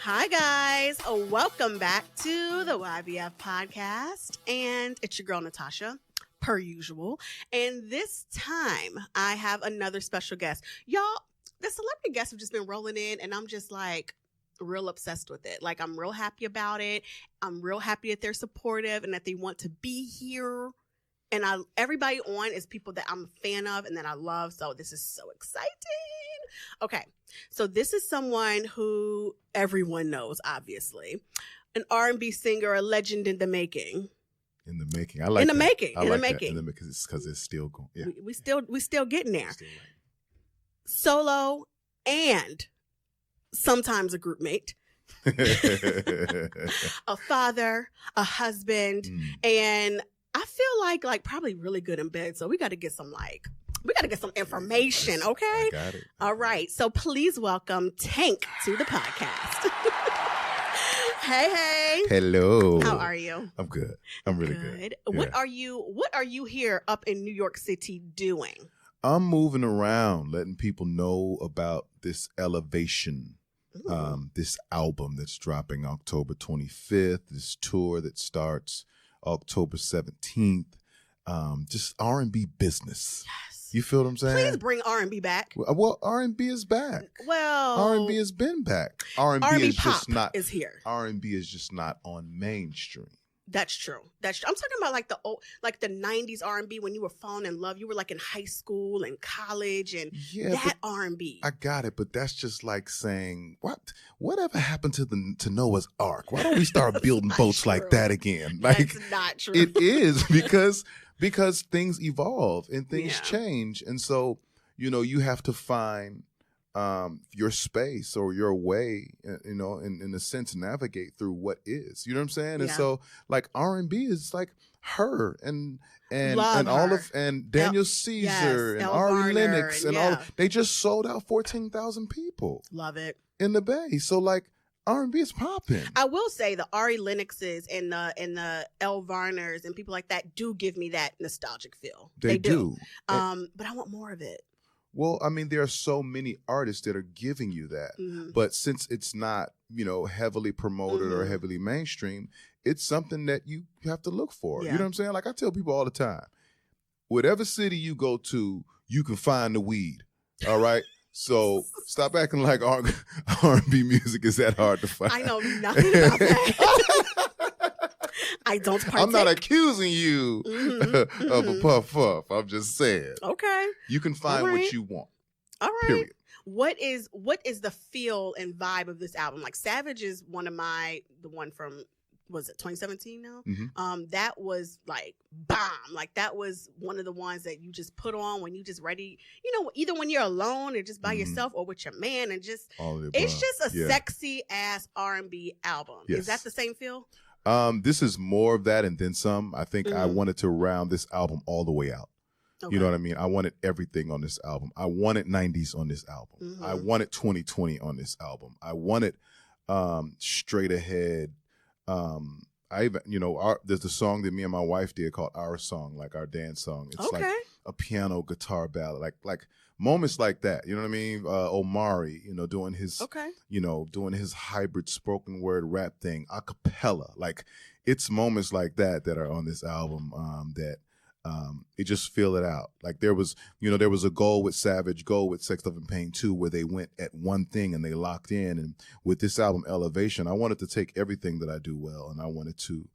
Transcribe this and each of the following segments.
Hi, guys. Welcome back to the YBF Podcast. And it's your girl, Natasha, per usual. And this time, I have another special guest. Y'all, the celebrity guests have just been rolling in, and I'm just like real obsessed with it. Like, I'm real happy about it. I'm real happy that they're supportive and that they want to be here. And everybody on is people that I'm a fan of and that I love. So this is so exciting. Okay. So this is someone who everyone knows, obviously. An R&B singer, a legend in the making. In the making. I like in the that. making. I in like the making. That. Because it's still going. Yeah. We still getting there. Still right. Solo and sometimes a group mate. A father, a husband, and I feel like probably really good in bed. So we got to get some information, okay? I got it. All right. So please welcome Tank to the podcast. Hey. Hello. How are you? I'm good. I'm really good. Yeah. What are you here up in New York City doing? I'm moving around, letting people know about this elevation. This album that's dropping October 25th, this tour that starts October 17th, just R&B business. Yes. You feel what I'm saying? Please bring R&B back. Well, R&B is back. Well, R&B has been back. R&B is just not is here. R&B is just not on mainstream. That's true. I'm talking about like the 90s R&B when you were falling in love. You were like in high school and college and that R&B. I got it, but that's just like saying, whatever happened to Noah's Ark? Why don't we start building boats like that again? Like, that's not true. It is because things evolve and things change. And so, you have to find your space or your way, in a sense, navigate through what is. You know what I'm saying? And so, like, R&B is like her and all of and Daniel Caesar and Ari Lennox and all. They just sold out 14,000 people. Love it in the Bay. So like R&B is popping. I will say the Ari Lennoxes and the El Varners and people like that do give me that nostalgic feel. They do. But I want more of it. Well, I mean, there are so many artists that are giving you that. Mm-hmm. But since it's not, heavily promoted or heavily mainstream, it's something that you have to look for. Yeah. You know what I'm saying? Like I tell people all the time, whatever city you go to, you can find the weed. All right? So stop acting like R&B music is that hard to find. I know nothing about that. I don't partake. I'm not accusing you of a puff. I'm just saying. Okay. You can find what you want. All right. Period. What is the feel and vibe of this album? Like Savage is the one from, was it 2017 now? Mm-hmm. That was like bomb. Like that was one of the ones that you just put on when you just ready, either when you're alone or just by yourself or with your man and just, it's just a sexy ass R&B album. Yes. Is that the same feel? This is more of that and then some. I think I wanted to round this album all the way out. Okay. You know what I mean? I wanted everything on this album. I wanted 90s on this album. Mm-hmm. I wanted 2020 on this album. I wanted straight ahead. I even, there's the song that me and my wife did called Our Song, like our dance song. It's like a piano guitar ballad, like moments like that. You know what I mean? Omari, doing his, doing his hybrid spoken word rap thing, a cappella. Like it's moments like that are on this album that it just feel it out. Like there was a goal with Savage, goal with Sex, Love, and Pain 2, where they went at one thing and they locked in. And with this album, Elevation, I wanted to take everything that I do well and I wanted to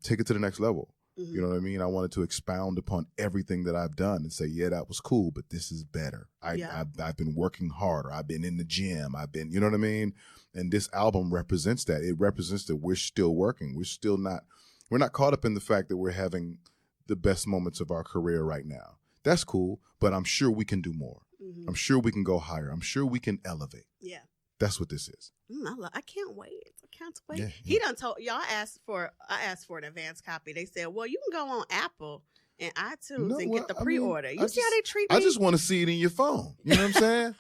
take it to the next level. Mm-hmm. You know what I mean? I wanted to expound upon everything that I've done and say, yeah, that was cool, but this is better. I've been working harder. I've been in the gym. You know what I mean? And this album represents that. It represents that we're still working. We're not caught up in the fact that we're having the best moments of our career right now. That's cool, but I'm sure we can do more. Mm-hmm. I'm sure we can go higher. I'm sure we can elevate. Yeah. That's what this is. I can't wait. Yeah. He done told y'all. I asked for an advance copy. They said, well, you can go on Apple and iTunes and get the pre-order. You see how they treat me? I just want to see it in your phone. You know what I'm saying?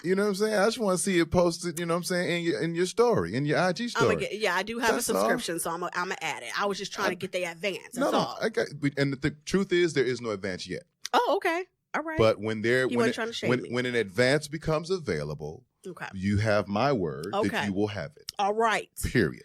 You know what I'm saying? I just want to see it posted, you know what I'm saying, in your story, in your IG story. I do have a subscription, so I'm gonna add it. I was just trying to get the advance. That's all. And the truth is, there is no advance yet. Oh, okay. All right. But when an advance becomes available, you have my word that you will have it. All right. Period.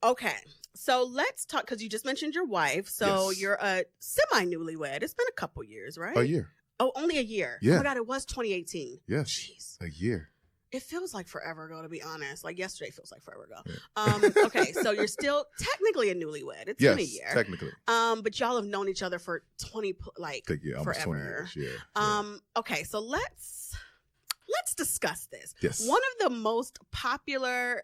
Okay. So let's talk, because you just mentioned your wife. So you're a semi-newlywed. It's been a couple years, right? A year. Oh, only a year. Yeah. Oh my God, it was 2018. Yes. Jeez. A year. It feels like forever ago, to be honest. Like yesterday feels like forever ago. Yeah. Okay, so you're still technically a newlywed. It's been a year. Technically. But y'all have known each other for forever. 20 years. Yeah. Okay, so let's discuss this. Yes. One of the most popular,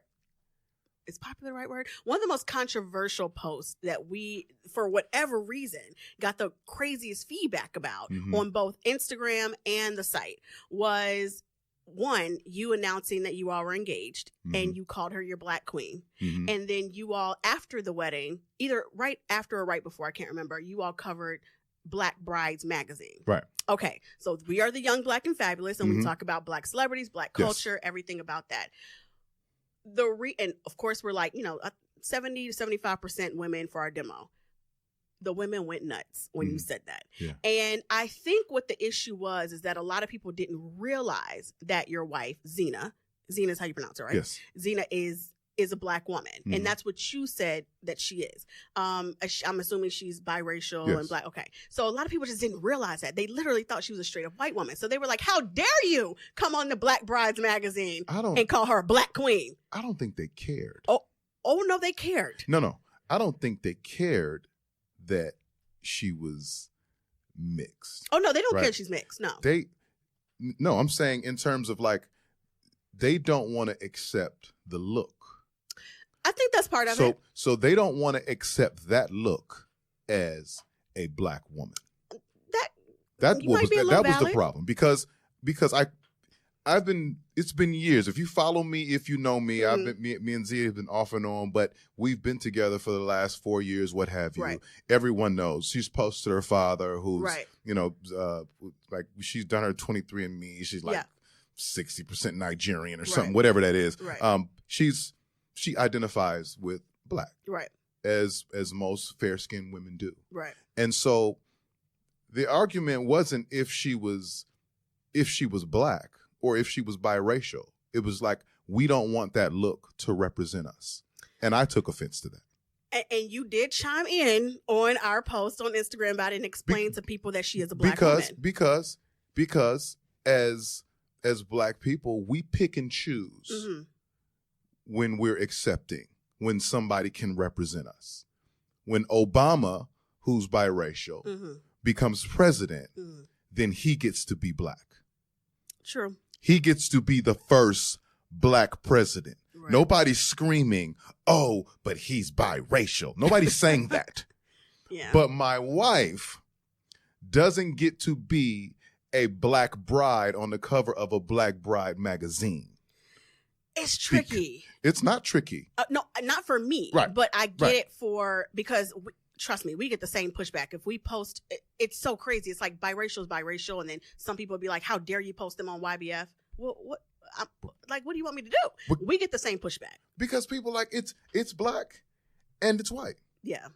is popular the right word? One of the most controversial posts that we, for whatever reason, got the craziest feedback about on both Instagram and the site was, one, you announcing that you all were engaged and you called her your Black queen. And then you all, after the wedding, either right after or right before, I can't remember, you all covered Black Brides magazine. Right. Okay. So we are the young, Black, and fabulous, and we talk about Black celebrities, Black culture, everything about that. And of course, we're like, 70 to 75% women for our demo. The women went nuts when you said that. Yeah. And I think what the issue was is that a lot of people didn't realize that your wife, Zena is how you pronounce it, right? Yes. Zena is a Black woman. And that's what you said that she is. I'm assuming she's biracial and Black. Okay. So a lot of people just didn't realize that. They literally thought she was a straight up white woman. So they were like, how dare you come on the Black Brides magazine and call her a Black queen? I don't think they cared. Oh no, they cared. No. I don't think they cared that she was mixed. Oh no, they don't care she's mixed. No. I'm saying in terms of like, they don't want to accept the look. I think that's part of it. So they don't want to accept that look as a Black woman. That was the problem because it's been years. If you follow me, if you know me, me and Zia have been off and on, but we've been together for the last 4 years, what have you. Right. Everyone knows. She's posted her father who's, like she's done her 23andMe. She's like 60% Nigerian or something, whatever that is. Right. She identifies with Black. Right. As most fair-skinned women do. Right. And so the argument wasn't if she was Black or if she was biracial. It was like, we don't want that look to represent us. And I took offense to that. And you did chime in on our post on Instagram about it and explain to people that she is a Black woman. Because as Black people, we pick and choose when we're accepting, when somebody can represent us. When Obama, who's biracial, becomes president, then he gets to be Black. True. He gets to be the first Black president. Right. Nobody's screaming, oh, but he's biracial. Nobody's saying that. Yeah. But my wife doesn't get to be a Black bride on the cover of a Black Bride magazine. It's tricky. It's not tricky. No, not for me. Right. But I get it because trust me, we get the same pushback. If we post, it's so crazy. It's like biracial is biracial. And then some people be like, how dare you post them on YBF? Well, what do you want me to do? But we get the same pushback. Because people like, it's Black and it's white. Yeah.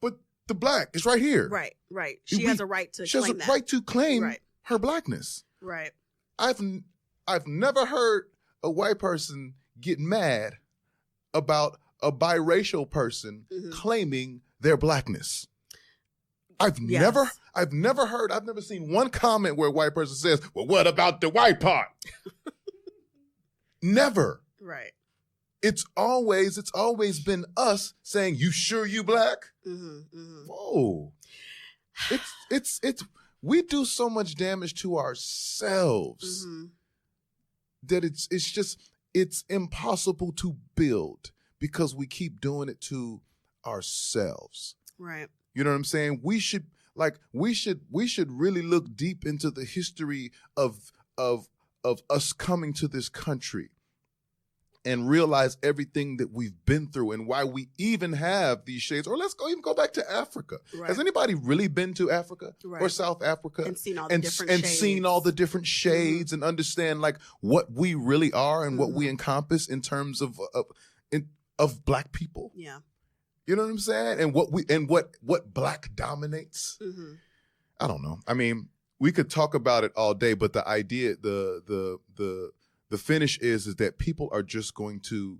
But the Black is right here. Right. She has a right to claim that. She has a right to claim her Blackness. Right. I've never heard a white person get mad about a biracial person claiming their Blackness. I've never seen one comment where a white person says, well, what about the white part? Never. Right. It's always been us saying, you sure you Black? Whoa. It's we do so much damage to ourselves that it's impossible to build because we keep doing it to ourselves. Right. You know what I'm saying? We should really look deep into the history of us coming to this country and realize everything that we've been through and why we even have these shades. Or let's even go back to Africa. Right. Has anybody really been to Africa or South Africa and seen all the different shades? Seen all the different shades and understand like what we really are and what we encompass in terms of Black people? Yeah. You know what I'm saying? And what Black dominates? I don't know. I mean, we could talk about it all day, but the idea, the finish is that people are just going to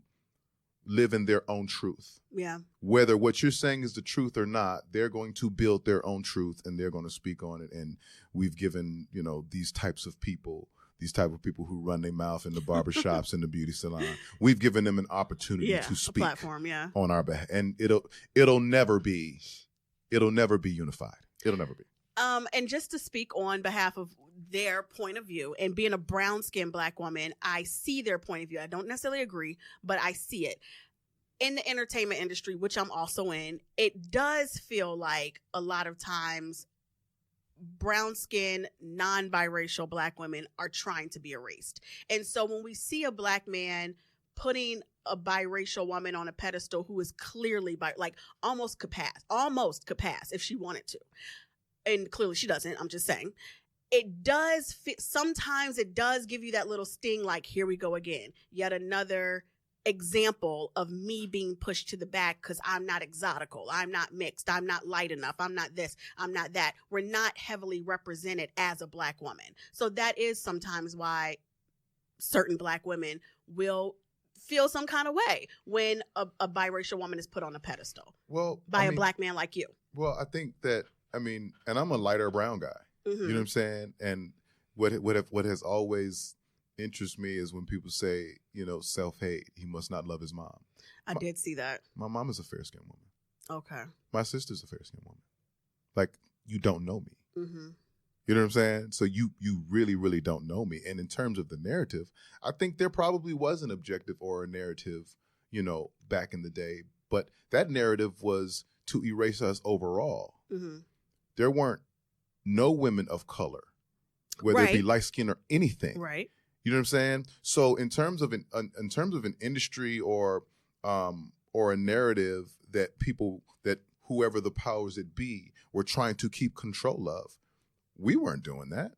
live in their own truth. Yeah. Whether what you're saying is the truth or not, they're going to build their own truth and they're going to speak on it. And we've given, these type of people who run their mouth in the barbershops and the beauty salon, we've given them an opportunity to speak, a platform, on our behalf. And it'll never be unified. It'll never be. And just to speak on behalf of their point of view, and being a brown-skinned Black woman, I see their point of view. I don't necessarily agree, but I see it. In the entertainment industry, which I'm also in, it does feel like a lot of times brown-skinned, non-biracial Black women are trying to be erased. And so when we see a Black man putting a biracial woman on a pedestal who is clearly almost capacious if she wanted to, and clearly she doesn't, I'm just saying, it does fit. Sometimes it does give you that little sting, like, here we go again. Yet another example of me being pushed to the back because I'm not exotical. I'm not mixed. I'm not light enough. I'm not this. I'm not that. We're not heavily represented as a Black woman. So that is sometimes why certain Black women will feel some kind of way when a biracial woman is put on a pedestal by a Black man like you. Well, I think that, and I'm a lighter brown guy. You know what I'm saying? And what has always interested me is when people say, self-hate, he must not love his mom. I did see that. My mom is a fair-skinned woman. Okay. My sister's a fair-skinned woman. Like, you don't know me. You know what I'm saying? So you really, really don't know me. And in terms of the narrative, I think there probably was an objective or a narrative, back in the day. But that narrative was to erase us overall. There weren't no women of color, whether it be light skin or anything. Right. You know what I'm saying? So in terms of an industry or a narrative that whoever the powers that be were trying to keep control of, we weren't doing that.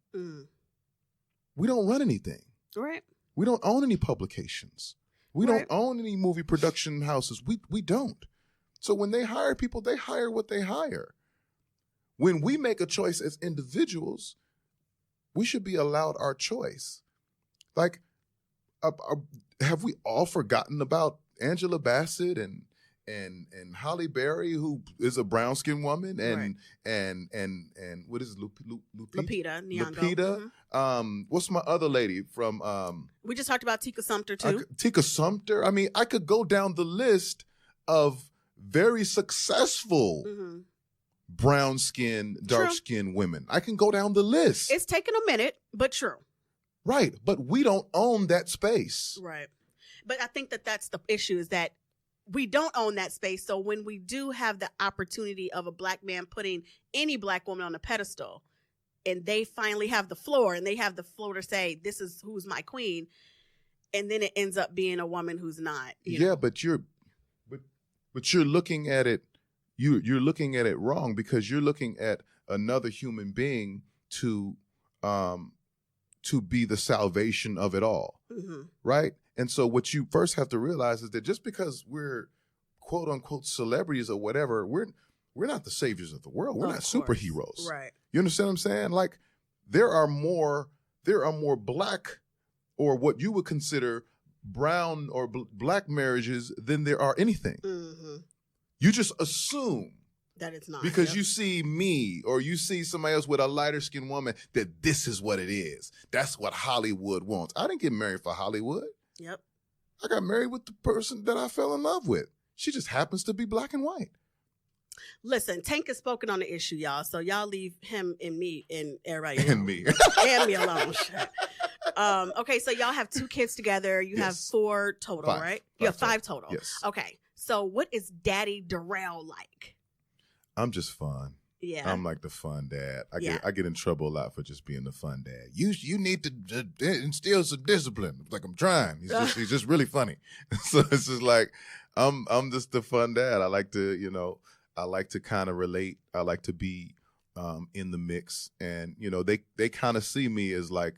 We don't run anything. Right. We don't own any publications. We don't own any movie production houses. We don't. So when they hire people, they hire what they hire. When we make a choice as individuals, we should be allowed our choice. Like, have we all forgotten about Angela Bassett and Halle Berry, who is a brown skinned woman, and what is it, Lupita Nyong'o. Lupita. What's my other lady from? We just talked about Tika Sumpter too. Tika Sumpter. I could go down the list of very successful brown skin, dark skin women. I can go down the list. It's taken a minute, but true. Right. But we don't own that space. Right. But I think that's the issue, is that we don't own that space. So when we do have the opportunity of a Black man putting any Black woman on a pedestal, and they finally have the floor, and they have the floor to say, this is who's my queen, and then it ends up being a woman who's not. You know? But you're looking at it. You're looking at it wrong, because you're looking at another human being to be the salvation of it all, right? And so what you first have to realize is that just because we're quote unquote celebrities or whatever, we're not the saviors of the world. We're not superheroes, right? You understand what I'm saying? Like, there are more Black, or what you would consider brown or Black marriages than there are anything. You just assume that it's not, because you see me or you see somebody else with a lighter skinned woman, that this is what it is. That's what Hollywood wants. I didn't get married for Hollywood. Yep. I got married with the person that I fell in love with. She just happens to be Black and white. Listen, Tank has spoken on the issue, y'all. So y'all leave him and me and everybody alone. And me. And me alone. Okay, so y'all have 2 kids together. You have 4 total, right? You have 5 total. Yes. Okay. So what is Daddy Darrell like? I'm just fun. Yeah. I'm like the fun dad. I get in trouble a lot for just being the fun dad. You need to instill some discipline. It's like I'm trying. He's just really funny. So it's just like I'm just the fun dad. I like to, I like to kind of relate. I like to be in the mix, and they kind of see me as like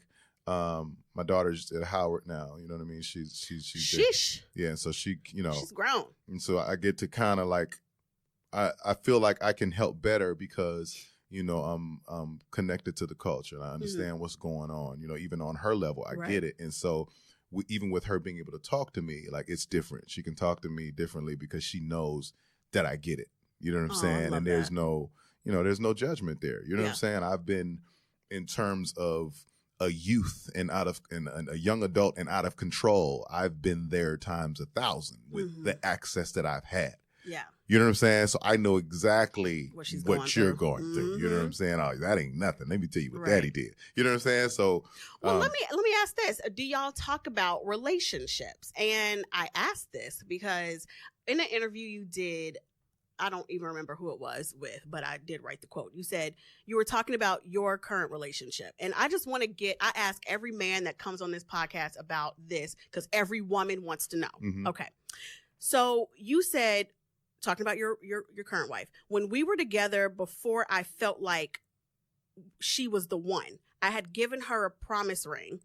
my daughter's at Howard now. You know what I mean? She's Sheesh. Yeah, so she, she's grown, and so I get to kind of like I feel like I can help better because I'm connected to the culture and I understand what's going on. Even on her level, I get it, and so even with her being able to talk to me, like it's different. She can talk to me differently because she knows that I get it. You know what I'm saying? And there's no there's no judgment there. You know what I'm saying? I've been, in terms of a youth and a young adult and out of control, I've been there times 1,000 with the access that I've had. Yeah. You know what I'm saying? So I know exactly what you're going through. You know what I'm saying? Oh, that ain't nothing. Let me tell you what Daddy did. You know what I'm saying? So let me ask this. Do y'all talk about relationships? And I asked this because in an interview you did, I don't even remember who it was with, but I did write the quote. You said you were talking about your current relationship. And I just want to I ask every man that comes on this podcast about this because every woman wants to know. Okay. So you said, talking about your current wife, when we were together before, I felt like she was the one. I had given her a promise ring.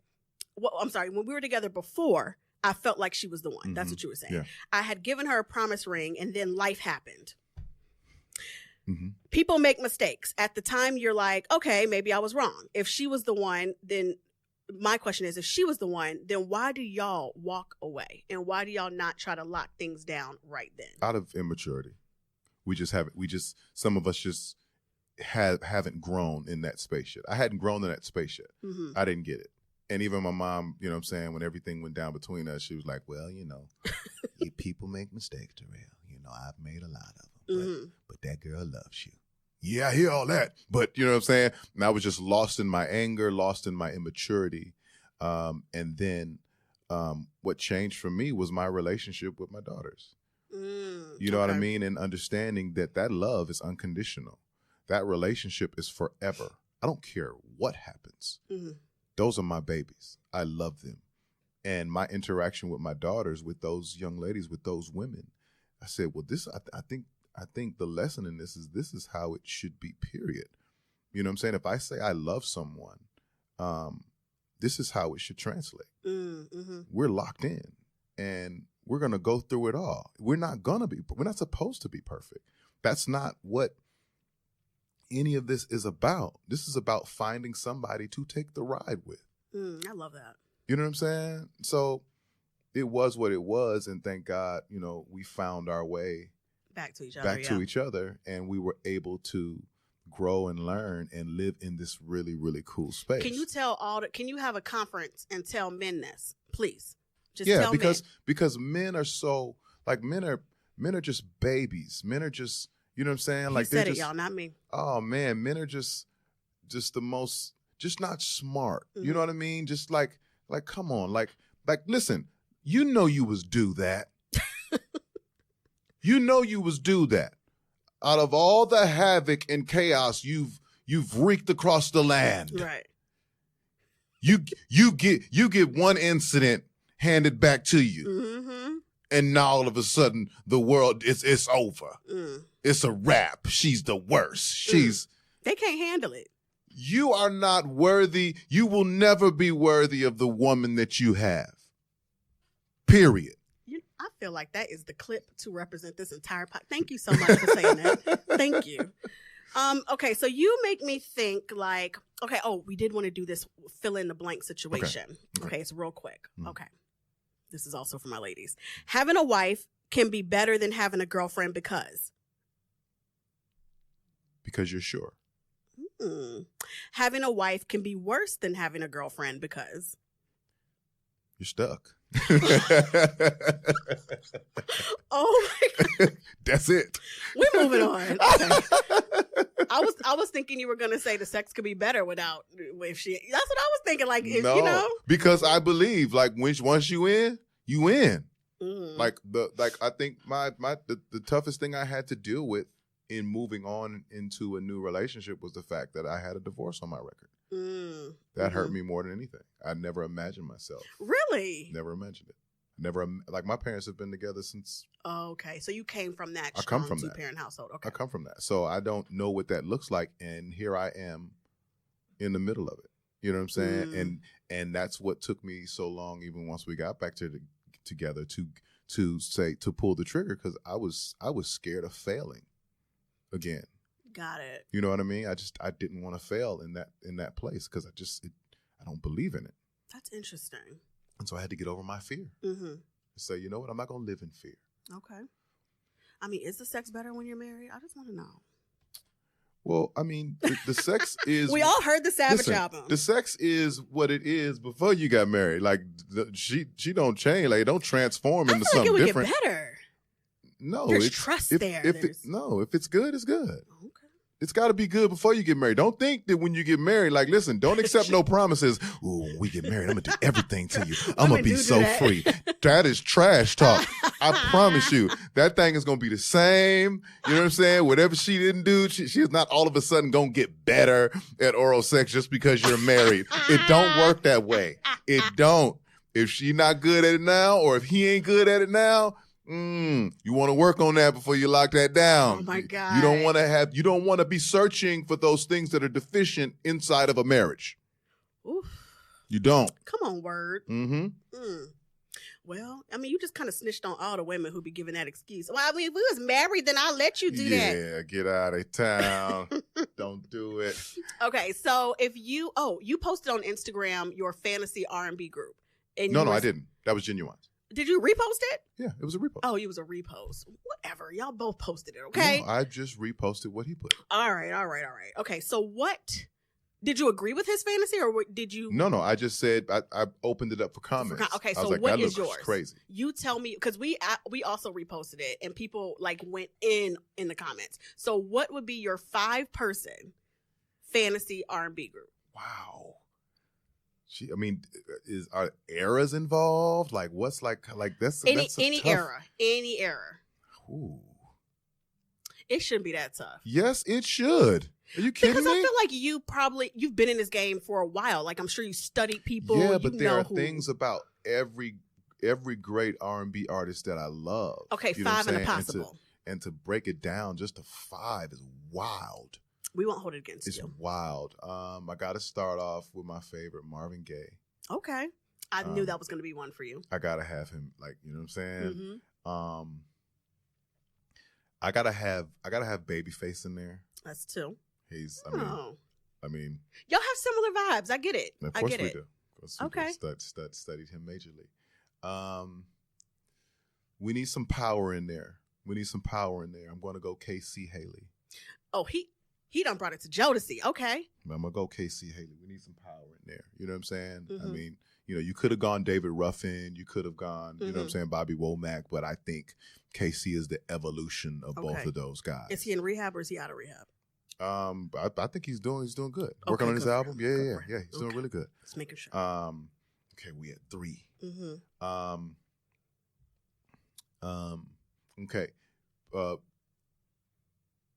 Well, I'm sorry. When we were together before, I felt like she was the one. That's what you were saying. Yeah. I had given her a promise ring and then life happened. People make mistakes. At the time, you're like, okay, maybe I was wrong. If she was the one, then my question is, if she was the one, then why do y'all walk away? And why do y'all not try to lock things down right then? Out of immaturity. Some of us just haven't grown in that space yet. I hadn't grown in that space yet. I didn't get it. And even my mom, you know what I'm saying, when everything went down between us, she was like, well, people make mistakes, Terrell. I've made a lot of them. But that girl loves you. Yeah, I hear all that. But you know what I'm saying? And I was just lost in my anger, lost in my immaturity. And then what changed for me was my relationship with my daughters. You know what I mean? And understanding that love is unconditional. That relationship is forever. I don't care what happens. Those are my babies. I love them. And my interaction with my daughters, with those young ladies, with those women, I said, well, I think the lesson in this is how it should be, period. You know what I'm saying? If I say I love someone, this is how it should translate. We're locked in and we're going to go through it all. We're not supposed to be perfect. That's not what any of this is about. This is about finding somebody to take the ride with. I love that. You know what I'm saying? So it was what it was. And thank God, we found our way back to each other, and we were able to grow and learn and live in this really, really cool space. Can you can you have a conference and tell men this, please? Just tell because men are so, like, men are just babies. Men are just, you know what I'm saying? Like, said it, y'all, not me. Oh man, men are just the most, just not smart. You know what I mean? Just like, come on, like, listen, you was due that. You was due that. Out of all the havoc and chaos you've wreaked across the land. Right. You get one incident handed back to you. And now all of a sudden the world it's over. It's a wrap. She's the worst. They can't handle it. You are not worthy. You will never be worthy of the woman that you have. Period. I feel like that is the clip to represent this entire podcast. Thank you so much for saying that. Thank you. Okay, so you make me think like, okay, we did want to do this fill in the blank situation. Okay, it's real quick. Okay. This is also for my ladies. Having a wife can be better than having a girlfriend because you're sure. Having a wife can be worse than having a girlfriend because you're stuck. Oh my God. That's it. We're moving on. Okay. I was thinking you were gonna say the sex could be better without if she. That's what I was thinking. Like, if, no, because I believe like once you in, you in. Like I think the toughest thing I had to deal with in moving on into a new relationship was the fact that I had a divorce on my record. That hurt me more than anything. I never imagined myself. Really? Never imagined it. Never, like my parents have been together since. Oh, okay. So you came from that I come from two-parent household. Okay. I come from that. So I don't know what that looks like. And here I am in the middle of it. You know what I'm saying? And that's what took me so long, even once we got back together, to pull the trigger, because I was scared of failing again. Got it. You know what I mean? I didn't want to fail in that place, because I don't believe in it. That's interesting. And so I had to get over my fear. Mm-hmm. Say, you know what? I'm not going to live in fear. Okay. I mean, is the sex better when you're married? I just want to know. Well, I mean, the sex is... We all heard the Savage album. The sex is what it is before you got married. Like, she don't change. Like, don't transform into something different. I feel like it would get better. No. There's trust there. If it's good, it's good. Okay. It's got to be good before you get married. Don't think that when you get married, like, listen, don't accept no promises. Ooh, when we get married, I'm going to do everything to you. I'm going to be so free. That is trash talk. I promise you. That thing is going to be the same. You know what I'm saying? Whatever she didn't do, she is not all of a sudden going to get better at oral sex just because you're married. It don't work that way. It don't. If she not good at it now, or if he ain't good at it now, you want to work on that before you lock that down. Oh my God. You don't want to be searching for those things that are deficient inside of a marriage. Oof. You don't. Come on, word. Mm-hmm. Well, I mean, you just kind of snitched on all the women who be giving that excuse. Well, I mean, if we was married, then I'll let you do that. Yeah, get out of town. Don't do it. Okay, so you posted on Instagram your Fantasy R&B group. And No, I didn't. That was Genuine. Did you repost it? Yeah, it was a repost. Oh, it was a repost. Whatever. Y'all both posted it, okay? No, I just reposted what he put. All right. Okay, so what... Did you agree with his fantasy, or did you... No, I just said... I opened it up for comments. Okay, so what is yours? Crazy. You tell me, because we also reposted it, and people went in the comments. So what would be your 5-person fantasy R&B group? Wow. Are eras involved? Like, what's that's any era. Ooh. It shouldn't be that tough. Yes, it should. Are you kidding me? Because I feel like you've been in this game for a while. Like, I'm sure you studied people. Yeah, but there are things about every great R&B artist that I love. Okay, 5 and a possible. And to break it down just to 5 is wild. We won't hold it against you. It's wild. I got to start off with my favorite, Marvin Gaye. Okay. I knew that was going to be one for you. I got to have him, you know what I'm saying? Mm-hmm. I got to have Babyface in there. That's 2. Y'all have similar vibes. I get it. Of course we do. Okay. Studied him majorly. We need some power in there. I'm going to go KC Haley. Oh, he done brought it to Jodeci. Okay. I'm going to go KC Haley. We need some power in there. You know what I'm saying? Mm-hmm. I mean, you could have gone David Ruffin. You could have gone, you know what I'm saying, Bobby Womack. But I think KC is the evolution of both of those guys. Is he in rehab or is he out of rehab? I think he's doing good. Okay, working on his album. Yeah. He's doing really good. Just making sure. Okay, we had 3. Mm-hmm. Okay.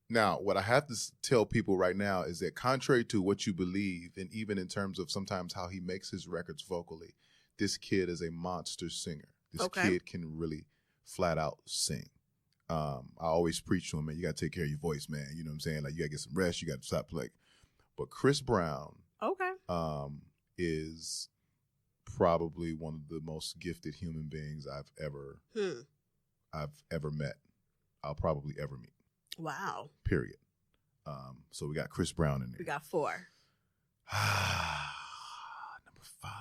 Now, what I have to tell people right now is that contrary to what you believe, and even in terms of sometimes how he makes his records vocally, this kid is a monster singer. This kid can really flat out sing. I always preach to him, man, you got to take care of your voice, man. You know what I'm saying? Like, you got to get some rest. You got to stop playing. But Chris Brown is probably one of the most gifted human beings I've ever met. I'll probably ever meet. Wow. Period. So we got Chris Brown in there. We got 4. Number 5.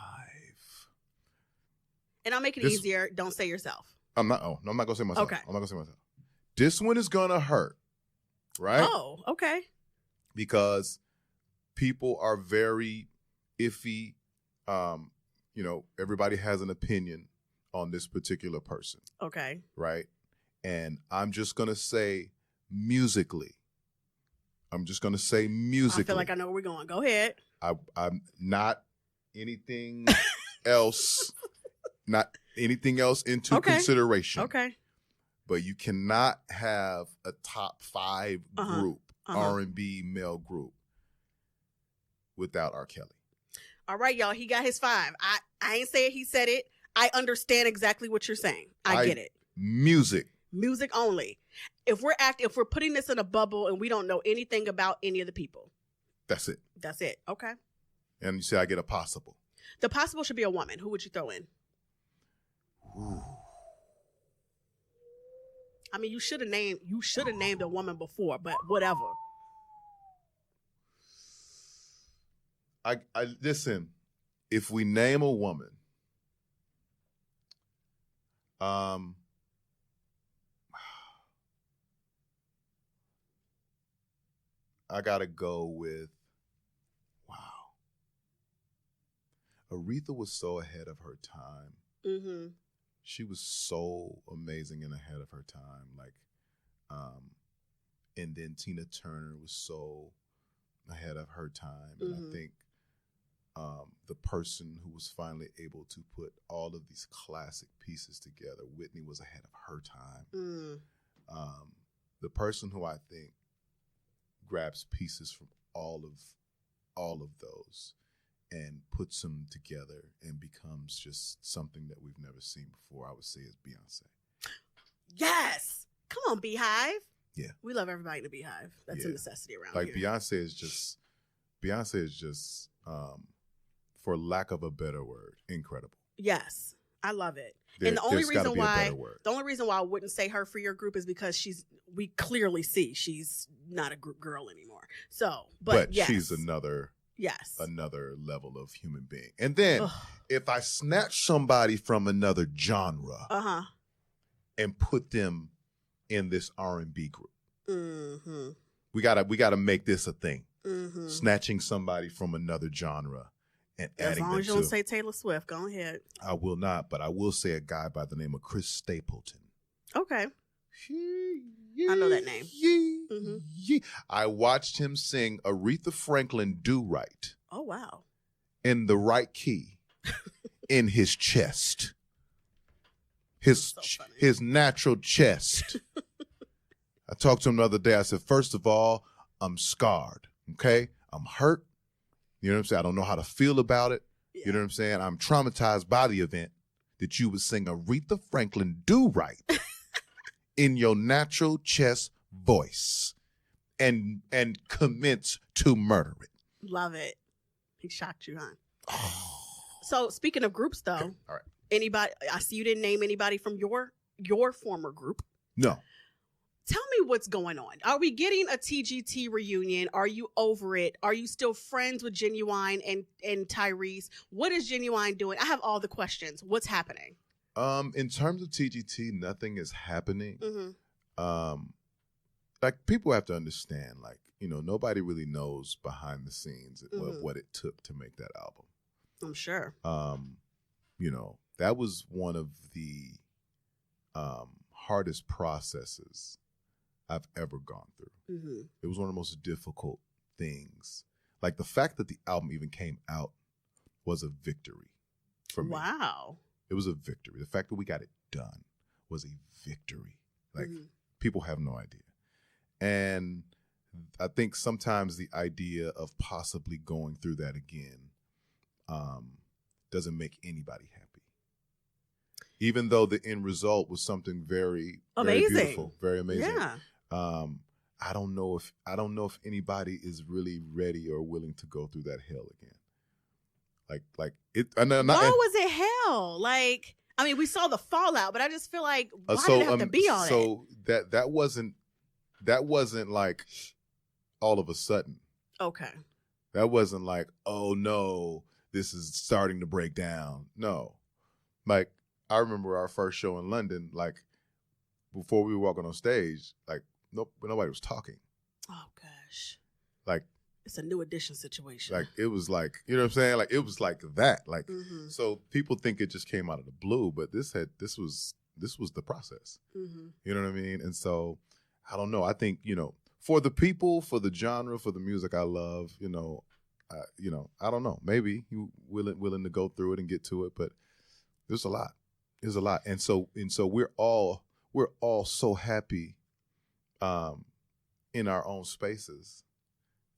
And I'll make it easier. Don't say yourself. I'm not going to say myself. Okay. I'm not going to say myself. This one is going to hurt. Right? Oh, okay. Because people are very iffy. Everybody has an opinion on this particular person. Okay. Right? And I'm just going to say musically. I feel like I know where we're going. Go ahead. I'm not anything else. Not anything else into consideration. Okay. but you cannot have a top 5 group, R&B male group, without R. Kelly. All right, y'all. He got his 5. I ain't saying he said it. I understand exactly what you're saying. I get it. Music only. If we're putting this in a bubble and we don't know anything about any of the people, that's it. Okay. And you say I get a possible. The possible should be a woman. Who would you throw in? Ooh. I mean, you should have named a woman before, but whatever. I listen. If we name a woman, I gotta go with, Aretha was so ahead of her time. Mm-hmm. She was so amazing and ahead of her time. And then Tina Turner was so ahead of her time. And I think the person who was finally able to put all of these classic pieces together, Whitney, was ahead of her time. The person who I think grabs pieces from all of those and puts them together and becomes just something that we've never seen before, I would say, is Beyonce. Yes. Come on, Beehive. Yeah. We love everybody in the Beehive. That's a necessity around here. Beyonce is just, for lack of a better word, incredible. Yes. I love it. And the only reason why I wouldn't say her for your group is because we clearly see she's not a group girl anymore. So, but yes. She's another level of human being. And then if I snatch somebody from another genre and put them in this R&B group, we gotta make this a thing. Snatching somebody from another genre and adding them to. As long as you don't say Taylor Swift, go ahead. I will not, but I will say a guy by the name of Chris Stapleton. Okay. I know that name. I watched him sing Aretha Franklin Do Right. Oh, wow. In the right key, in his chest. His natural chest. I talked to him the other day. I said, first of all, I'm scarred, okay? I'm hurt. You know what I'm saying? I don't know how to feel about it. Yeah. You know what I'm saying? I'm traumatized by the event that you would sing Aretha Franklin Do Right in your natural chest voice and commence to murder it. Love it. He shocked you, huh? So speaking of groups, though, okay. All right. Anybody? I see you didn't name anybody from your former group. No. Tell me what's going on. Are we getting a TGT reunion? Are you over it? Are you still friends with Genuine and Tyrese? What is Genuine doing? I have all the questions. What's happening? In terms of TGT, nothing is happening. Like, people have to understand, like, you know, nobody really knows behind the scenes of what it took to make that album. I'm sure. You know, that was one of the hardest processes I've ever gone through. It was one of the most difficult things. Like, the fact that the album even came out was a victory for me. Wow. It was a victory. The fact that we got it done was a victory. Like, people have no idea. And I think sometimes the idea of possibly going through that again doesn't make anybody happy. Even though the end result was something very, very beautiful, very amazing. Yeah. I don't know if anybody is really ready or willing to go through that hell again. Like it. Why was it hell? Like, I mean, we saw the fallout, but I just feel like why did it have to be on it? So that wasn't like all of a sudden. Okay. That wasn't like, oh no, this is starting to break down. No. Like, I remember our first show in London, like, before we were walking on stage, like, nobody was talking. Oh gosh. Like, it's a New Edition situation. Like, it was like, you know what I'm saying? Like, it was like that. Like, so people think it just came out of the blue, but this was the process. You know what I mean? And so, I don't know. I think, you know, for the people, for the genre, for the music I love, you know, I don't know. Maybe you willing to go through it and get to it, but there's a lot. There's a lot. And so we're all we're all so happy in our own spaces.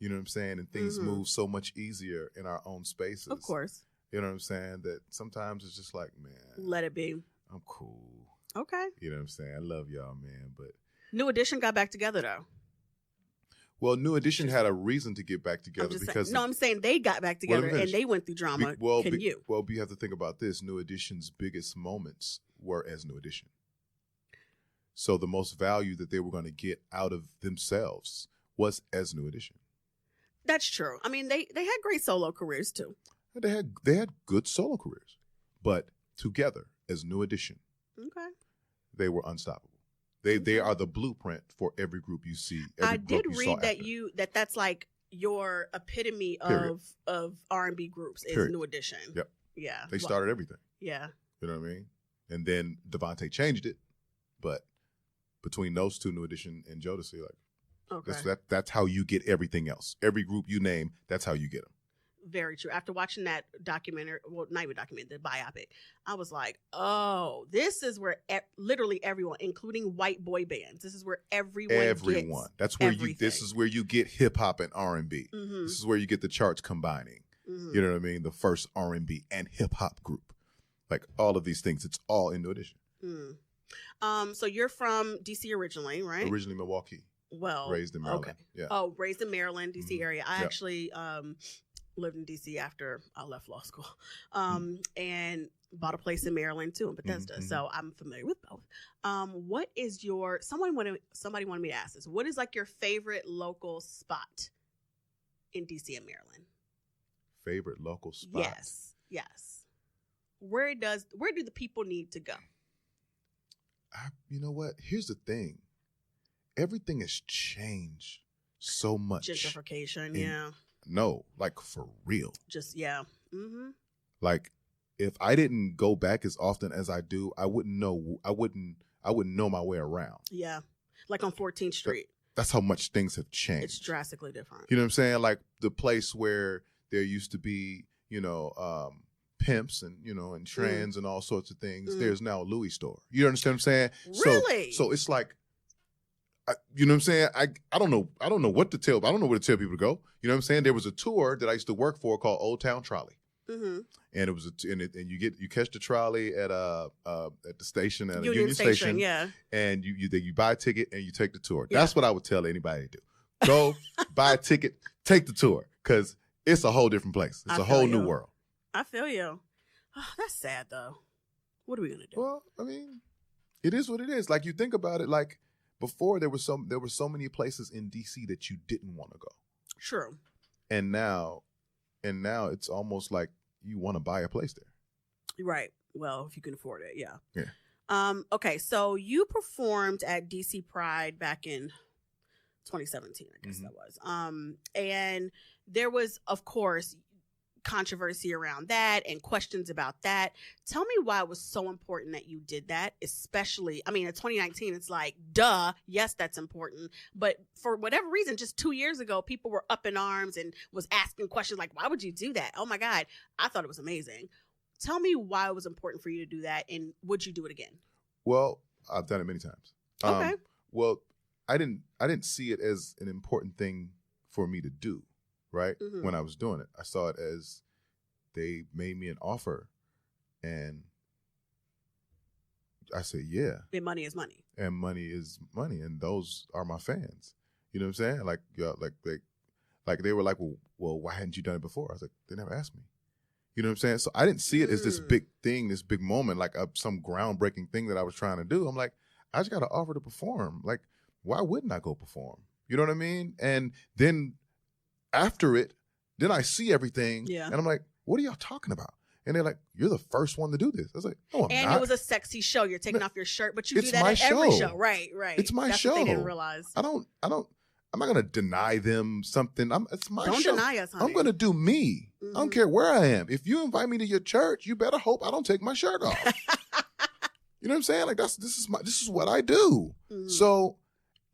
You know what I'm saying? And things move so much easier in our own spaces. Of course. You know what I'm saying? That sometimes it's just like, man. Let it be. I'm cool. Okay. You know what I'm saying? I love y'all, man. But New Edition got back together, though. Well, New Edition had a reason to get back together because... I'm saying they got back together and they went through drama. Well, you have to think about this. New Edition's biggest moments were as New Edition. So the most value that they were going to get out of themselves was as New Edition. That's true. I mean, they had great solo careers too. They had good solo careers, but together as New Edition, okay, they were unstoppable. They are the blueprint for every group you see. I did read that that's like your epitome of R&B groups is New Edition. Yep. Yeah. They started everything. Yeah. You know what I mean? And then Devontae changed it, but between those two, New Edition and Jodeci, like. Okay. That's how you get everything else. Every group you name, that's how you get them. Very true. After watching that documentary, well, not even documentary, the biopic, I was like, oh, this is where literally everyone, including white boy bands, this is where everyone gets that's where everything. This is where you get hip hop and R&B. Mm-hmm. This is where you get the charts combining. Mm-hmm. You know what I mean? The first R&B and hip hop group. Like all of these things, it's all in New Edition. Mm. So you're from DC originally, right? Originally Milwaukee. Well, raised in Maryland. Okay. Yeah. Oh, raised in Maryland, DC area. I actually lived in DC after I left law school, and bought a place in Maryland too in Bethesda. So I'm familiar with both. What is your somebody wanted me to ask this? What is like your favorite local spot in DC and Maryland? Favorite local spot? Yes. Where do the people need to go? You know what? Here's the thing. Everything has changed so much. Gentrification, yeah. No, like for real. Just, yeah. Mm-hmm. Like, if I didn't go back as often as I do, I wouldn't know my way around. Yeah. Like on 14th Street. That's how much things have changed. It's drastically different. You know what I'm saying? Like the place where there used to be, pimps and, and trans and all sorts of things. There's now a Louis store. You understand what I'm saying? Really? So it's like, you know what I'm saying? I don't know what to tell. I don't know where to tell people to go. You know what I'm saying? There was a tour that I used to work for called Old Town Trolley, and it was and you catch the trolley at the station at Union Station, yeah. And you buy a ticket and you take the tour. Yeah. That's what I would tell anybody to do. Go buy a ticket, take the tour, because it's a whole different place. It's a whole new world. I feel you. Oh, that's sad though. What are we gonna do? Well, I mean, it is what it is. Like you think about it, like. Before there were so many places in DC that you didn't want to go. True. And now it's almost like you want to buy a place there. Right. Well, if you can afford it, yeah. Yeah. Okay, so you performed at DC Pride back in 2017, I guess that was. And there was, of course, controversy around that and questions about that. Tell me why it was so important that you did that, especially, I mean, in 2019, it's like, duh, yes, that's important. But for whatever reason, just 2 years ago, people were up in arms and was asking questions like, why would you do that? Oh my God. I thought it was amazing. Tell me why it was important for you to do that, and would you do it again? Well, I've done it many times. Okay. Well, I didn't see it as an important thing for me to do. Right? When I was doing it, I saw it as they made me an offer and I said, yeah. And money is money. And money is money. And those are my fans. You know what I'm saying? Like they were like, well, why hadn't you done it before? I was like, they never asked me. You know what I'm saying? So I didn't see it as this big thing, this big moment, like some groundbreaking thing that I was trying to do. I'm like, I just got to offer to perform. Like, why wouldn't I go perform? You know what I mean? And then after it, then I see everything, and I'm like, what are y'all talking about? And they're like, you're the first one to do this. I was like, no, I'm not. It was a sexy show. You're taking off your shirt, but you do that at every show. Right. It's my show. What they didn't realize. I'm not going to deny them something. It's my show. Don't deny us, honey. I'm going to do me. I don't care where I am. If you invite me to your church, you better hope I don't take my shirt off. You know what I'm saying? Like this is what I do. So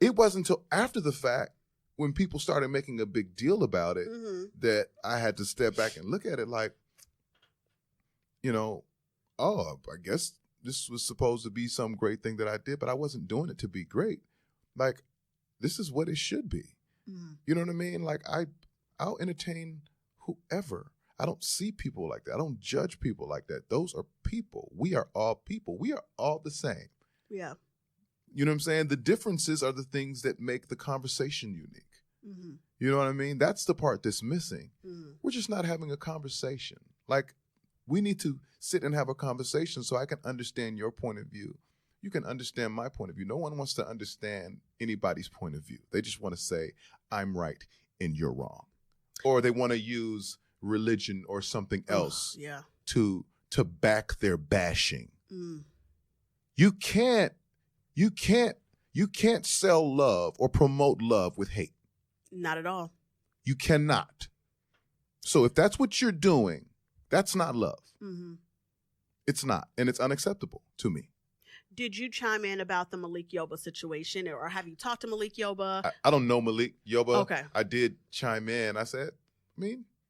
it wasn't until after the fact, when people started making a big deal about it, that I had to step back and look at it like, I guess this was supposed to be some great thing that I did, but I wasn't doing it to be great. Like, this is what it should be. Mm. You know what I mean? Like, I'll entertain whoever. I don't see people like that. I don't judge people like that. Those are people. We are all people. We are all the same. Yeah. You know what I'm saying? The differences are the things that make the conversation unique. Mm-hmm. You know what I mean? That's the part that's missing. Mm-hmm. We're just not having a conversation. Like, we need to sit and have a conversation so I can understand your point of view. You can understand my point of view. No one wants to understand anybody's point of view. They just want to say, I'm right and you're wrong. Or they want to use religion or something else to back their bashing. Mm. You can't sell love or promote love with hate. Not at all. You cannot. So if that's what you're doing, that's not love. Mm-hmm. It's not, and it's unacceptable to me. Did you chime in about the Malik Yoba situation, or have you talked to Malik Yoba? I don't know Malik Yoba. Okay. I did chime in. I said,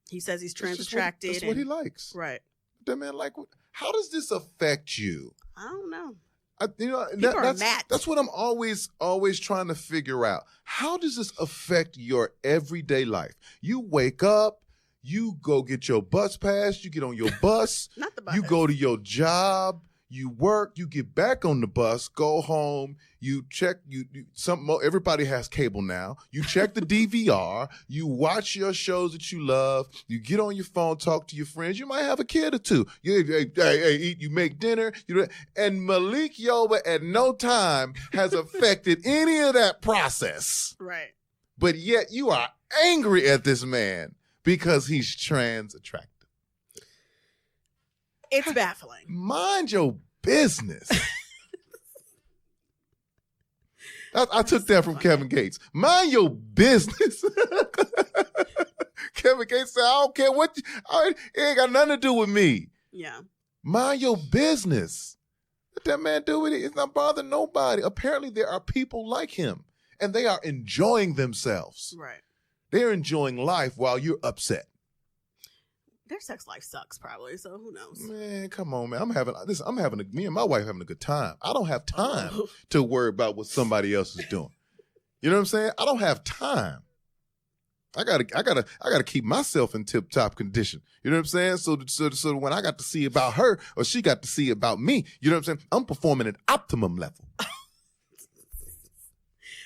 he says he's trans attracted. That's what he likes. Right. That man, like, how does this affect you? I don't know. That's what I'm always trying to figure out. How does this affect your everyday life? You wake up, you go get your bus pass, you get on your bus, Not the bus. You go to your job, you work, you get back on the bus, go home, you check, everybody has cable now. You check the DVR, you watch your shows that you love, you get on your phone, talk to your friends, you might have a kid or two. You make dinner, and Malik Yoba at no time has affected any of that process. Right. But yet you are angry at this man because he's trans attractive. It's baffling. Mind your business. I took that from Kevin Gates. Mind your business. Kevin Gates said, I don't care what, it ain't got nothing to do with me. Yeah. Mind your business. Let that man do it. It's not bothering nobody. Apparently there are people like him, and they are enjoying themselves. Right. They're enjoying life while you're upset. Their sex life sucks, probably. So who knows? Man, come on, man. Me and my wife having a good time. I don't have time to worry about what somebody else is doing. You know what I'm saying? I don't have time. I gotta keep myself in tip top condition. You know what I'm saying? So when I got to see about her, or she got to see about me, you know what I'm saying? I'm performing at optimum level.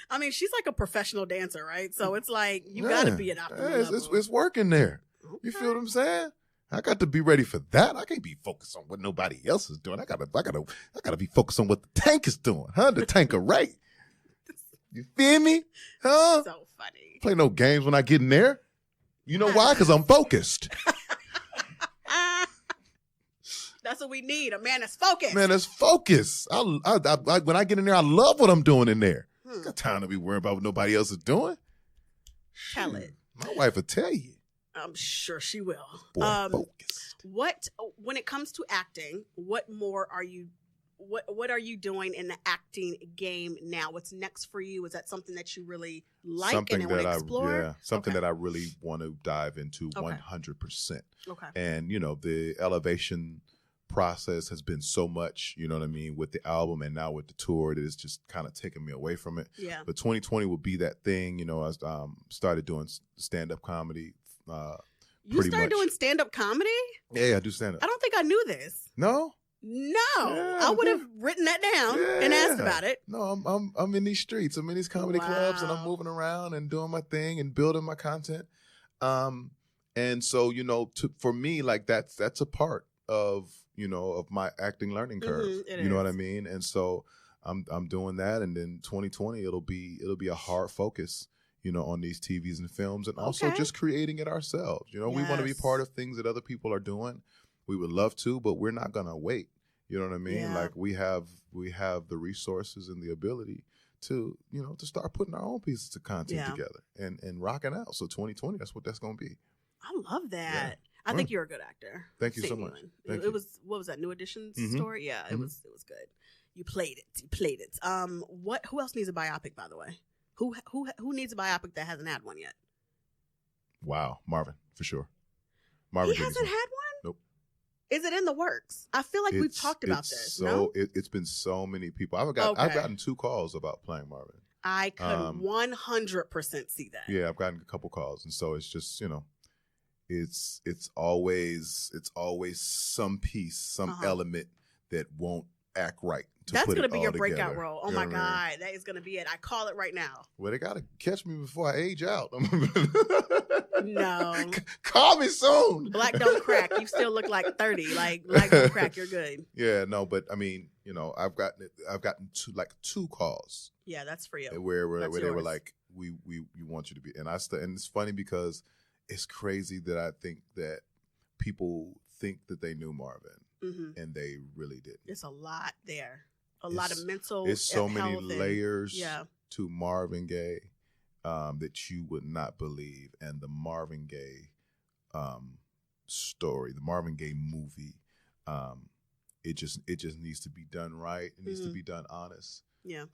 I mean, she's like a professional dancer, right? So it's like you got to be at optimum level. It's working there. Okay. You feel what I'm saying? I got to be ready for that. I can't be focused on what nobody else is doing. I gotta be focused on what the tank is doing, huh? The tanker, right? You feel me? Huh? So funny. Play no games when I get in there. You know why? Because I'm focused. That's what we need. A man that's focused. Man that's focused. I when I get in there, I love what I'm doing in there. Got time to be worrying about what nobody else is doing. Tell it. My wife will tell you. I'm sure she will. Boy, focused. When it comes to acting, what more are you? What are you doing in the acting game now? What's next for you? Is that something that you really like and want to explore? Something that I really want to dive into 100%. Okay. And the elevation process has been so much, you know what I mean, with the album and now with the tour, that it's just kind of taken me away from it. Yeah. But 2020 will be that thing. I started doing stand-up comedy. You started doing stand-up comedy? Yeah, I do stand-up. I don't think I knew this. No? No. Yeah, I would have written that down and asked about it. No, I'm in these streets. I'm in these comedy clubs, and I'm moving around and doing my thing and building my content. And so, for me, like that's a part of of my acting learning curve. You know what I mean? And so I'm doing that, and then 2020 it'll be a hard focus, on these TVs and films, and also just creating it ourselves. We want to be part of things that other people are doing. We would love to, but we're not gonna wait. You know what I mean? Yeah. Like we have the resources and the ability to to start putting our own pieces of content together and rocking out. So 2020, that's what that's gonna be. I love that. Yeah. I think you're a good actor. Thank you so much. It was, what was that, New Editions story? Yeah, it was good. You played it. Who else needs a biopic, by the way? Who needs a biopic that hasn't had one yet? Wow, Marvin, for sure. Marvin, he hasn't had one? Nope. Is it in the works? I feel like we've talked about this. So no? it's been so many people. I've gotten 2 calls about playing Marvin. I could 100% see that. Yeah, I've gotten a couple calls, and so it's just, you know, it's always some piece, some element that won't act right. That's going to be your breakout role. Oh, my God. That is going to be it. I call it right now. Well, they got to catch me before I age out. No. Call me soon. Black don't crack. You still look like 30. Like, black don't crack. You're good. Yeah, no, but I mean, you know, I've gotten 2 calls. Yeah, that's for you. Where they were like, we want you to be. And and it's funny because it's crazy that I think that people think that they knew Marvin. Mm-hmm. And they really didn't. It's a lot there. A lot of mental. It's so many layers to Marvin Gaye that you would not believe. And the Marvin Gaye story, the Marvin Gaye movie, it just needs to be done right. It needs to be done honest. Yeah.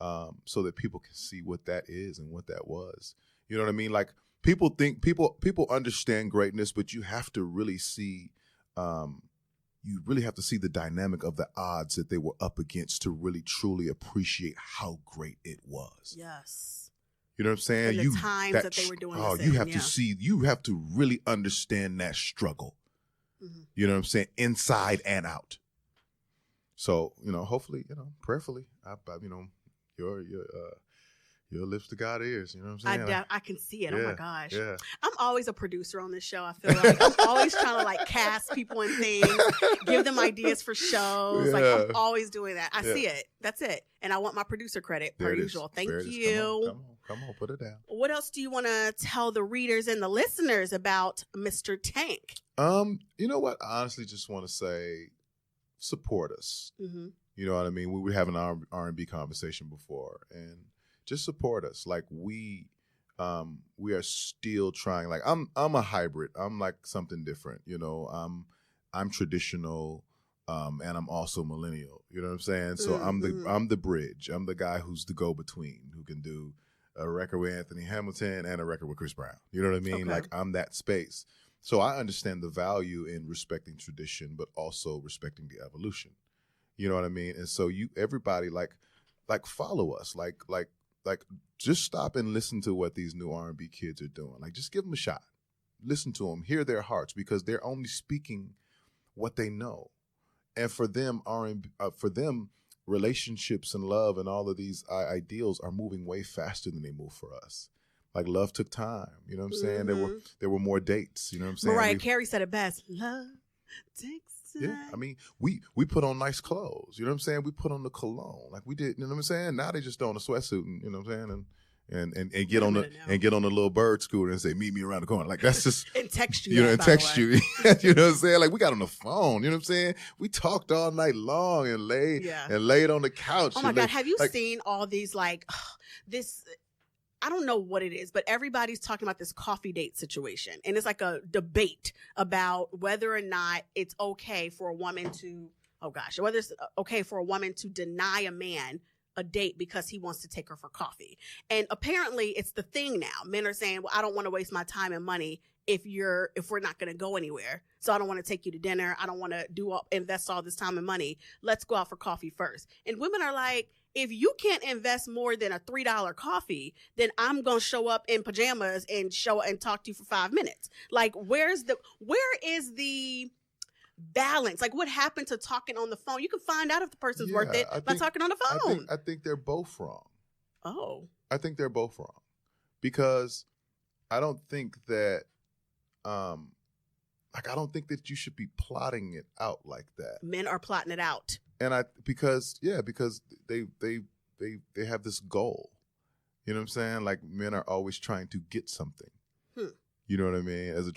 So that people can see what that is and what that was. You know what I mean? Like people understand greatness, but you have to really see. You really have to see the dynamic of the odds that they were up against to really truly appreciate how great it was. Yes. You know what I'm saying? And the times that they were doing this you have to really understand that struggle. Mm-hmm. You know what I'm saying? Inside and out. So, you know, hopefully, you know, prayerfully, you know, your lips to God ears, you know what I'm saying? I can see it. Yeah, oh my gosh. Yeah. I'm always a producer on this show. I feel like I'm always trying to like cast people and things, give them ideas for shows. Like I'm always doing that. I see it. That's it. And I want my producer credit per usual. Thank you. Come on, put it down. What else do you want to tell the readers and the listeners about Mr. Tank? You know what? I honestly just want to say, support us. Mm-hmm. You know what I mean? We were having an R&B conversation before, and just support us. Like we are still trying. Like I'm a hybrid. I'm like something different. You know, I'm traditional, and I'm also millennial. You know what I'm saying? So I'm the bridge. I'm the guy who's the go-between, who can do a record with Anthony Hamilton and a record with Chris Brown. You know what I mean? Okay. Like I'm that space. So I understand the value in respecting tradition, but also respecting the evolution. You know what I mean? And so everybody like follow us, like just stop and listen to what these new R&B kids are doing. Like just give them a shot, listen to them, hear their hearts, because they're only speaking what they know. And for them, relationships and love and all of these ideals are moving way faster than they move for us. Like love took time, you know what I'm saying? Mm-hmm. There were more dates, you know what I'm saying? Mariah Carey said it best. Love takes time. Yeah, I mean, we put on nice clothes, you know what I'm saying? We put on the cologne, like we did, you know what I'm saying? Now they just throw on a sweatsuit, and, you know what I'm saying? And get on the little bird scooter and say, meet me around the corner. Like that's just and text you, you know, and text you. You know what I'm saying? Like we got on the phone, you know what I'm saying? We talked all night long and laid on the couch. Oh my God, have you seen all these this? I don't know what it is, but everybody's talking about this coffee date situation. And it's like a debate about whether or not it's okay for a woman to, whether it's okay for a woman to deny a man a date because he wants to take her for coffee. And apparently it's the thing now. Men are saying, well, I don't want to waste my time and money if we're not going to go anywhere. So I don't want to take you to dinner. I don't want to invest all this time and money. Let's go out for coffee first. And women are like, if you can't invest more than a $3 coffee, then I'm going to show up in pajamas and talk to you for 5 minutes. Like, where is the balance? Like, what happened to talking on the phone? You can find out if the person's worth it by talking on the phone. I think they're both wrong. Oh. I think they're both wrong, because I don't think that, I don't think that you should be plotting it out like that. Men are plotting it out. And because they have this goal. You know what I'm saying? Like men are always trying to get something. You know what I mean? As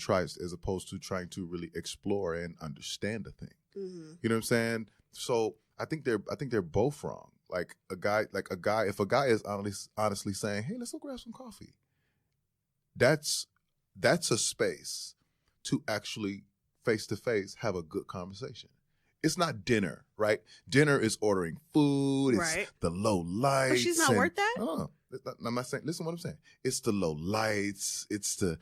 opposed to trying to really explore and understand a thing. Mm-hmm. You know what I'm saying? So I think they're both wrong. Like a guy, if a guy is honestly saying, "Hey, let's go grab some coffee," that's a space to actually face to face have a good conversation. It's not dinner, right? Dinner is ordering food. It's the low lights. But she's not worth that? I'm not saying. Listen to what I'm saying. It's the low lights. It's the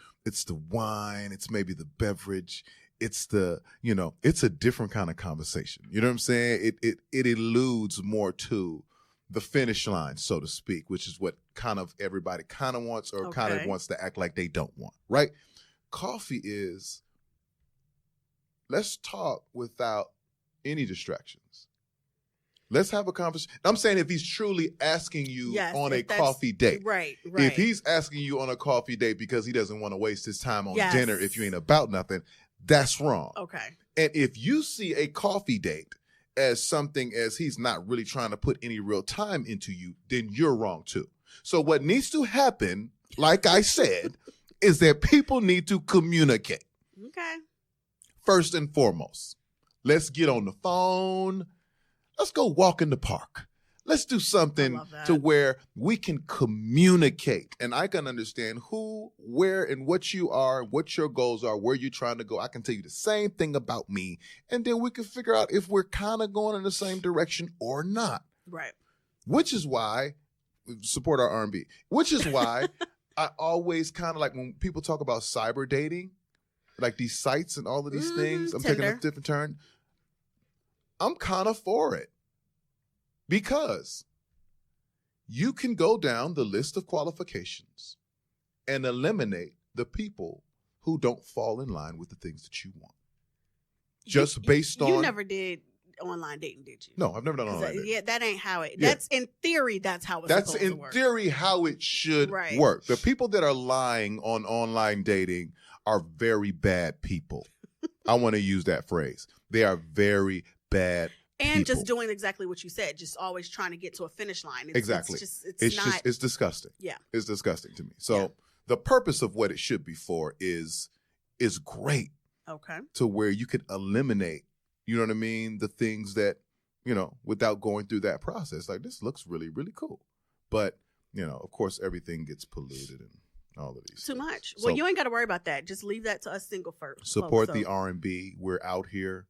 wine. It's maybe the beverage. it's the, it's a different kind of conversation. You know what I'm saying? It alludes more to the finish line, so to speak, which is what kind of everybody kind of wants or kind of wants to act like they don't want, right? Coffee is, let's talk without any distractions. Let's have a conversation. I'm saying if he's truly asking you on a coffee date. Right. If he's asking you on a coffee date because he doesn't want to waste his time on dinner if you ain't about nothing, that's wrong. Okay. And if you see a coffee date as something as he's not really trying to put any real time into you, then you're wrong too. So what needs to happen, like I said, is that people need to communicate. Okay. First and foremost, let's get on the phone. Let's go walk in the park. Let's do something to where we can communicate and I can understand who, where, and what you are, what your goals are, where you're trying to go. I can tell you the same thing about me, and then we can figure out if we're kind of going in the same direction or not. Right. Which is why, support our R&B, which is why I always kind of like when people talk about cyber dating, like these sites and all of these things, I'm Tinder. taking a different turn. I'm kind of for it because you can go down the list of qualifications and eliminate the people who don't fall in line with the things that you want. Just based on... You never did online dating, did you? No, I've never done online dating. Yeah, that ain't how it... That's in theory, that's how it's supposed to work. That's in theory how it should work. The people that are lying on online dating are very bad people. I want to use that phrase. They are very bad and people. Just doing exactly what you said, just always trying to get to a finish line. Exactly. It's disgusting. Yeah. It's disgusting to me. So the purpose of what it should be for is great. Okay. To where you could eliminate, you know what I mean, the things that, without going through that process. Like, this looks really, really cool. But, of course, everything gets polluted and all of these Too things. much. Well, you ain't got to worry about that. Just leave that to us single first. Support the R&B. We're out here.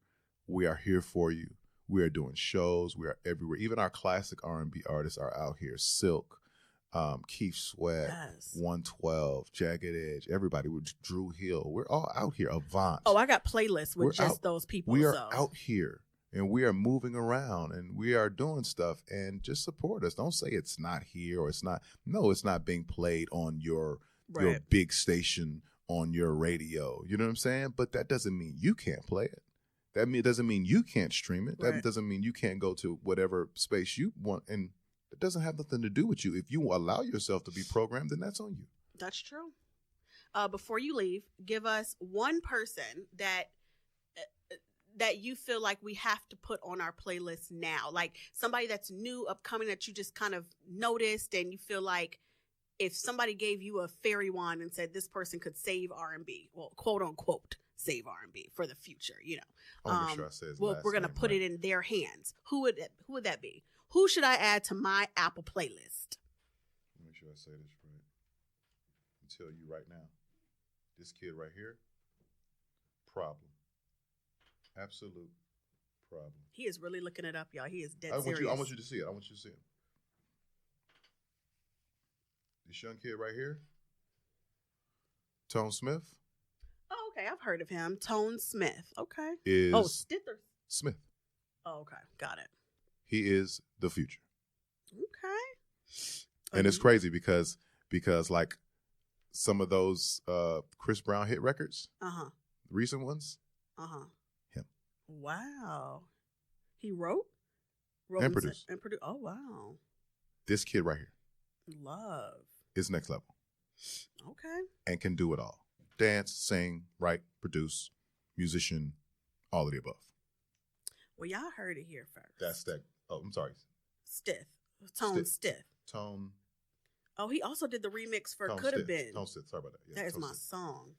We are here for you. We are doing shows. We are everywhere. Even our classic R&B artists are out here. Silk, Keith Sweat, 112, Jagged Edge, everybody with Drew Hill. We're all out here. Avant. Oh, I got playlists with those people. We are out here and we are moving around and we are doing stuff, and just support us. Don't say it's not here or it's not. No, it's not being played on your big station on your radio. You know what I'm saying? But that doesn't mean you can't play it. That doesn't mean you can't stream it. That doesn't mean you can't go to whatever space you want. And it doesn't have nothing to do with you. If you allow yourself to be programmed, then that's on you. That's true. Before you leave, give us one person that you feel like we have to put on our playlist now. Like somebody that's new, upcoming, that you just kind of noticed and you feel like if somebody gave you a fairy wand and said this person could save R&B, well, quote unquote, save R&B for the future, I want to make sure I say his last we're going to name, put it in their hands. Who would that be? Who should I add to my Apple playlist? Make sure I say this right. I'll tell you right now. This kid right here, problem. Absolute problem. He is really looking it up, y'all. He is dead serious. serious. I want you to see it. I want you to see it. This young kid right here, Tone Smith. Oh, okay. I've heard of him. Tone Smith. Okay. Stither Smith. Oh, okay. Got it. He is the future. Okay. And it's crazy because like some of those Chris Brown hit records, recent ones, him. Wow. He wrote and produced. Oh, wow. This kid right here. Love. Is next level. Okay. And can do it all. Dance, sing, write, produce, musician, all of the above. Well, y'all heard it here first. That's that. Oh, I'm sorry. Tone Stiff. Tone. Oh, he also did the remix for Could Have Been. Tone Stiff. Sorry about that. Yeah, that is my song.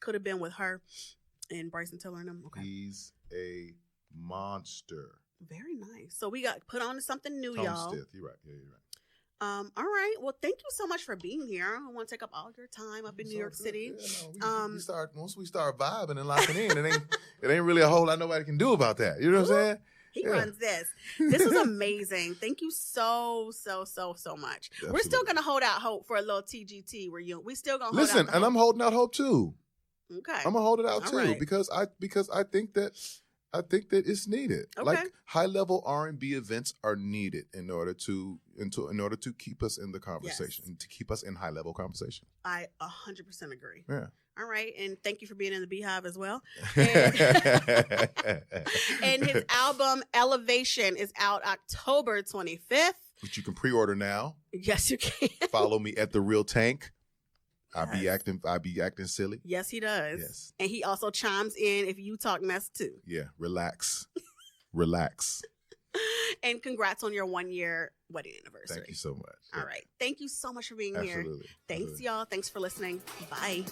Could Have Been with her and Bryson Tiller and them. Okay. He's a monster. Very nice. So we got put on to something new, Tone y'all. Stiff. You're right. Yeah, you're right. All right. Well, thank you so much for being here. I don't want to take up all your time up in New York City. Yeah, no, once we start vibing and locking in, it ain't really a whole lot nobody can do about that. You know what I'm saying? He runs this. This is amazing. Thank you so much. Absolutely. We're still gonna hold out hope for a little TGT reunion. We still gonna hold out and I'm holding out hope too. Okay. I'm gonna hold it out All too right. because I think that it's needed. Okay. Like high level R&B events are needed in order to keep us in the conversation, and to keep us in high level conversation. I 100% agree. Yeah. All right, and thank you for being in the Beehive as well. And And his album Elevation is out October 25th. Which you can pre-order now. Yes, you can. Follow me at The Real Tank. I Yes. be acting silly. Yes, he does. Yes. And he also chimes in if you talk mess too. Yeah, relax. Relax. And congrats on your 1-year wedding anniversary. Thank you so much. All right. Thank you so much for being here. Absolutely. Thanks, Absolutely. y'all. Thanks for listening. Bye.